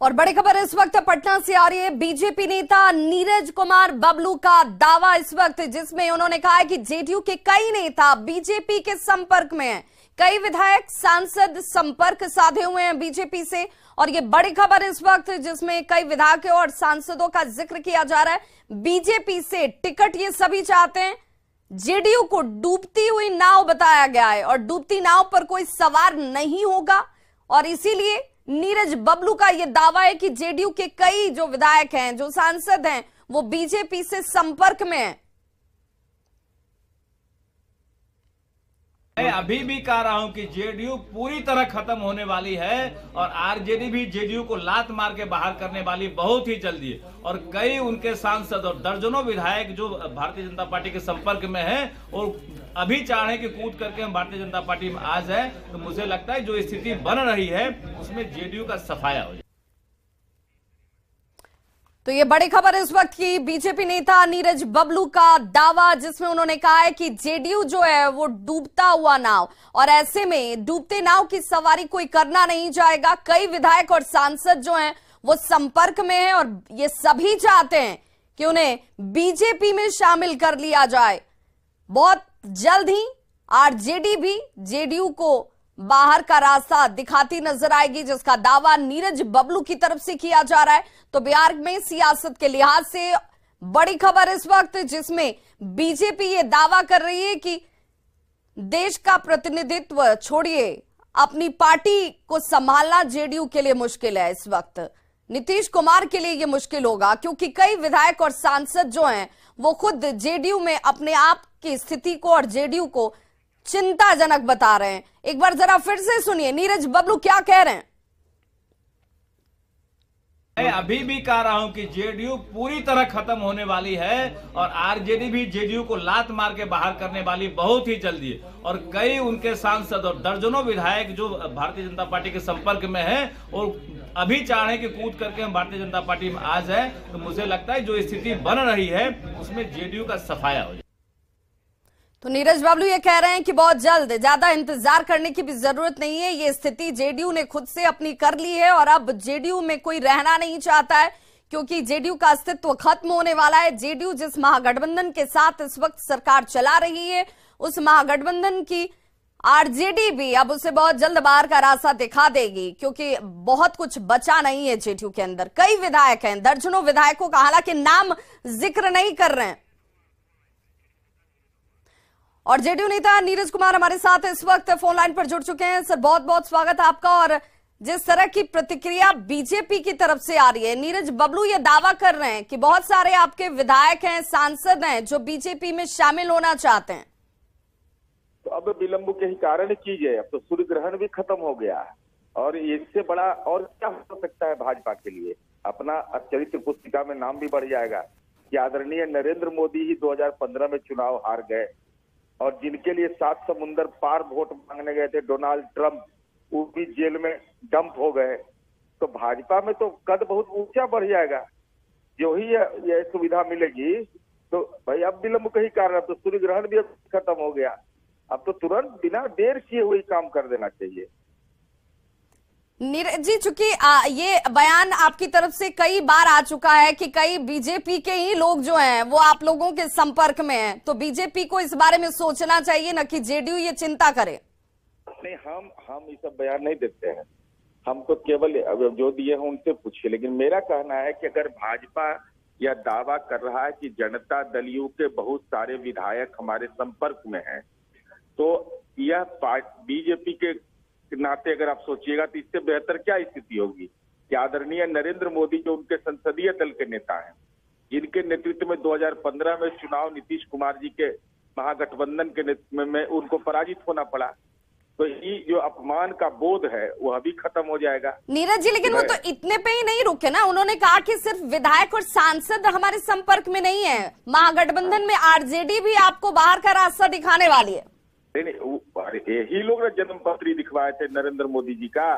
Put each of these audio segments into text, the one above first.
और बड़ी खबर इस वक्त पटना से आ रही है। बीजेपी नेता नीरज कुमार बबलू का दावा इस वक्त, जिसमें उन्होंने कहा है कि जेडीयू के कई नेता बीजेपी के संपर्क में हैं। कई विधायक सांसद संपर्क साधे हुए हैं बीजेपी से। और ये बड़ी खबर इस वक्त, जिसमें कई विधायकों और सांसदों का जिक्र किया जा रहा है। बीजेपी से टिकट ये सभी चाहते हैं। जेडीयू को डूबती हुई नाव बताया गया है और डूबती नाव पर कोई सवार नहीं होगा। और इसीलिए नीरज बबलू का यह दावा है कि जेडीयू के कई जो विधायक हैं, जो सांसद हैं, वो बीजेपी से संपर्क में हैं। मैं अभी भी कह रहा हूं कि जेडीयू पूरी तरह खत्म होने वाली है और आरजेडी भी जेडीयू को लात मार के बाहर करने वाली बहुत ही जल्दी है। और कई उनके सांसद और दर्जनों विधायक जो भारतीय जनता पार्टी के संपर्क में हैं और अभी चाह रहे हैं कि कूद करके हम भारतीय जनता पार्टी में आ जाए, तो मुझे लगता है जो स्थिति बन रही है उसमें जेडीयू का सफाया हो जाए। तो ये बड़ी खबर इस वक्त की बीजेपी नेता नीरज बबलू का दावा, जिसमें उन्होंने कहा है कि जेडीयू जो है वो डूबता हुआ नाव, और ऐसे में डूबते नाव की सवारी कोई करना नहीं चाहेगा। कई विधायक और सांसद जो हैं वो संपर्क में हैं और ये सभी चाहते हैं कि उन्हें बीजेपी में शामिल कर लिया जाए। बहुत जल्द ही आरजेडी भी जेडीयू को बाहर का रास्ता दिखाती नजर आएगी, जिसका दावा नीरज बबलू की तरफ से किया जा रहा है। तो बिहार में सियासत के लिहाज से बड़ी खबर इस वक्त, जिसमें बीजेपी ये दावा कर रही है कि देश का प्रतिनिधित्व छोड़िए, अपनी पार्टी को संभालना जेडीयू के लिए मुश्किल है। इस वक्त नीतीश कुमार के लिए यह मुश्किल होगा, क्योंकि कई विधायक और सांसद जो हैं वो खुद जेडीयू में अपने आप की स्थिति को और जेडीयू को चिंताजनक बता रहे हैं। एक बार जरा फिर से सुनिए नीरज बबलू क्या कह रहे हैं। मैं अभी भी कह रहा हूं कि जेडीयू पूरी तरह खत्म होने वाली है और आरजेडी भी जेडीयू को लात मार के बाहर करने वाली बहुत ही जल्दी है। और कई उनके सांसद और दर्जनों विधायक जो भारतीय जनता पार्टी के संपर्क में हैं और अभी चाह रहे हैं कि कूद करके हम भारतीय जनता पार्टी में आ जाए, तो मुझे लगता है जो स्थिति बन रही है उसमें जेडीयू का सफाया हो जाए। तो नीरज बबलू ये कह रहे हैं कि बहुत जल्द, ज्यादा इंतजार करने की भी जरूरत नहीं है। ये स्थिति जेडीयू ने खुद से अपनी कर ली है और अब जेडीयू में कोई रहना नहीं चाहता है, क्योंकि जेडीयू का अस्तित्व खत्म होने वाला है। जेडीयू जिस महागठबंधन के साथ इस वक्त सरकार चला रही है, उस महागठबंधन की आरजेडी भी अब उसे बहुत जल्द बाहर का रास्ता दिखा देगी, क्योंकि बहुत कुछ बचा नहीं है जेडीयू के अंदर। कई विधायक हैं, दर्जनों विधायकों का हालांकि नाम जिक्र नहीं कर रहे हैं। और जेडीयू नेता नीरज कुमार हमारे साथ इस वक्त फोन लाइन पर जुड़ चुके हैं। सर बहुत बहुत स्वागत है आपका। और जिस तरह की प्रतिक्रिया बीजेपी की तरफ से आ रही है, नीरज बबलू ये दावा कर रहे हैं कि बहुत सारे आपके विधायक हैं, सांसद हैं जो बीजेपी में शामिल होना चाहते हैं। तो अब विलंब के ही कारण चीज है। अब तो सूर्य ग्रहण भी खत्म हो गया है और इससे बड़ा और क्या हो सकता है भाजपा के लिए। अपना चरित्र पुस्तिका में नाम भी बढ़ जाएगा कि आदरणीय नरेंद्र मोदी ही 2015 में चुनाव हार गए और जिनके लिए 7 समुंदर पार वोट मांगने गए थे डोनाल्ड ट्रंप, वो भी जेल में डंप हो गए। तो भाजपा में तो कद बहुत ऊंचा बढ़ जाएगा जो ही यह सुविधा मिलेगी। तो भाई अब विलंब का ही कारण, अब तो सूर्य ग्रहण भी अब खत्म हो गया। अब तो तुरंत बिना देर किए हुए काम कर देना चाहिए। नीरज जी, चूंकि ये बयान आपकी तरफ से कई बार आ चुका है कि कई बीजेपी के ही लोग जो हैं वो आप लोगों के संपर्क में हैं, तो बीजेपी को इस बारे में सोचना चाहिए ना कि जेडीयू ये चिंता करे। नहीं, हम ये सब बयान नहीं देते हैं। हम तो केवल जो दिए हैं उनसे पूछिए। लेकिन मेरा कहना है कि अगर भाजपा यह दावा कर रहा है कि जनता दल यू के बहुत सारे विधायक हमारे संपर्क में हैं, तो यह बीजेपी के नाते अगर आप सोचिएगा तो इससे बेहतर क्या स्थिति होगी कि आदरणीय नरेंद्र मोदी जो उनके संसदीय दल के नेता हैं, जिनके नेतृत्व में 2015 में चुनाव नीतीश कुमार जी के महागठबंधन के नेतृत्व में उनको पराजित होना पड़ा, तो ये जो अपमान का बोध है वो अभी खत्म हो जाएगा। नीरज जी, लेकिन वो तो इतने पे ही नहीं रुके ना। उन्होंने कहा कि सिर्फ विधायक और सांसद हमारे संपर्क में नहीं है, महागठबंधन में आरजेडी भी आपको बाहर का रास्ता दिखाने वाली है। नहीं, यही लोग जन्म पत्री दिखवाए थे नरेंद्र मोदी जी का।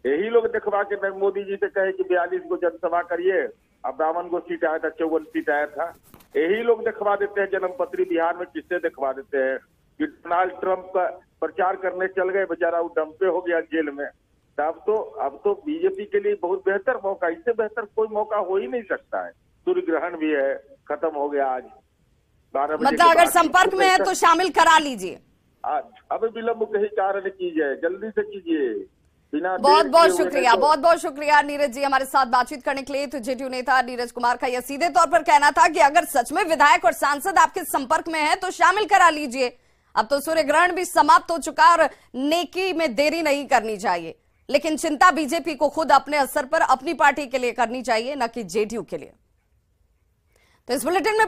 यही लोग दिखवा के मोदी जी से कहे कि 42 को जनसभा करिए, अब 52 को सीट आया था, 54 सीट आया था। यही लोग दिखवा देते हैं जन्म पत्री। बिहार में किससे दिखवा देते हैं कि डोनाल्ड ट्रंप का प्रचार करने चल गए, बेचारा वो डंपे हो गया जेल में। तो अब तो बीजेपी के लिए बहुत बेहतर मौका, इससे बेहतर कोई मौका हो ही नहीं सकता है। सूर्य ग्रहण भी है, खत्म हो गया आज 12 बजे। मतलब अगर संपर्क में है तो शामिल करा लीजिए। अब विलंब के ही कारण कीजिए, जल्दी से कीजिए, बिना बहुत बहुत शुक्रिया, बहुत बहुत शुक्रिया नीरज जी हमारे साथ बातचीत करने के लिए। तो जेडीयू नेता नीरज कुमार का यह सीधे तौर पर कहना था कि अगर सच में विधायक और सांसद आपके संपर्क में है तो शामिल करा लीजिए। अब तो सूर्य ग्रहण भी समाप्त हो चुका और नेकी में देरी नहीं करनी चाहिए, लेकिन चिंता बीजेपी को खुद अपने असर पर अपनी पार्टी के लिए करनी चाहिए, न कि जेडीयू के लिए। तो इस बुलेटिन में